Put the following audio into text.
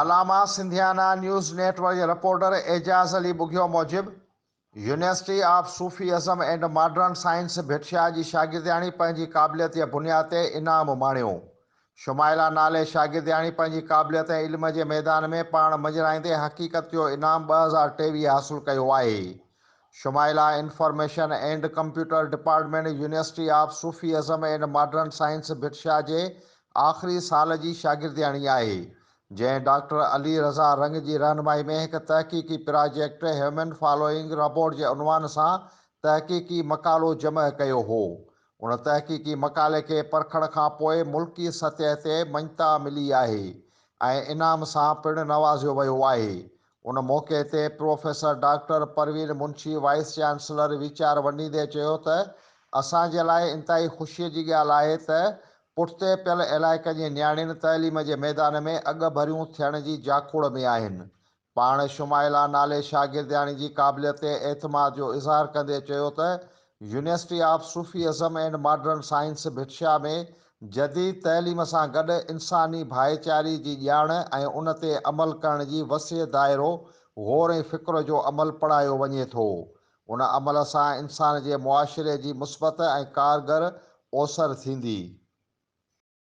आलामा Sindhiyana news network जे reporter Ejaz Ali Bughio मूजिब university of Sufism and modern science Bhitshah जी शागिर्दियाणी पंहिंजी क़ाबिलियत जे बुनियाद ते इनाम माणियो। शुमाइला नाले शागिर्दियाणी पंहिंजी क़ाबिलियत ऐं इल्म जे मैदान में पाण मञराईंदे हक़ीक़त जो इनाम 2023 हासिल कयो आहे। Shumaila information and computer department university of Sufism and modern science Bhitshah जे आख़िरी साल जी शागिर्दियाणी आहे, जंहिं डॉक्टर अली रज़ा रंग जी रहनुमाई में हिकु तहक़ीक़ी प्रोजेक्ट ह्यूमन फॉलोइंग रिपोर्ट जे उनवान सां तहक़ीक़ी मक़ालो जमा कयो हो। उन तहक़ीक़ी मक़ाले खे परखण खां पोइ मुल्की सतह ते मञता मिली आहे ऐं इनाम सां पिणु नवाज़ियो वियो आहे। उन मौक़े ते professor doctor Parveen Munshi wise chancellor वीचार वंडींदे चयो त असांजे लाइ इंतहाई ख़ुशीअ जी ॻाल्हि आहे त पुठिते पियल इलाइक़े जी नियाणियुनि तइलीम जे मैदान में अॻु भरियूं थियण जी जाखोड़ में आहिनि। पाण शुमाइला नाले शागिर्दियाणी जी क़ाबिलियत ते एतमाद जो इज़हार कंदे चयो त university of Sufism and modern science Bhitshah में जदीद तइलीम सां गॾु इंसानी भाईचारे जी ॼाण ऐं उन ते अमल करण जी वसीअ दायरो गौर ऐं फ़िक्र जो अमल पढ़ायो वञे थो। उन अमल सां इंसान जे मुआशिरे जी मुस्बत ऐं कारगर ओसर थींदी।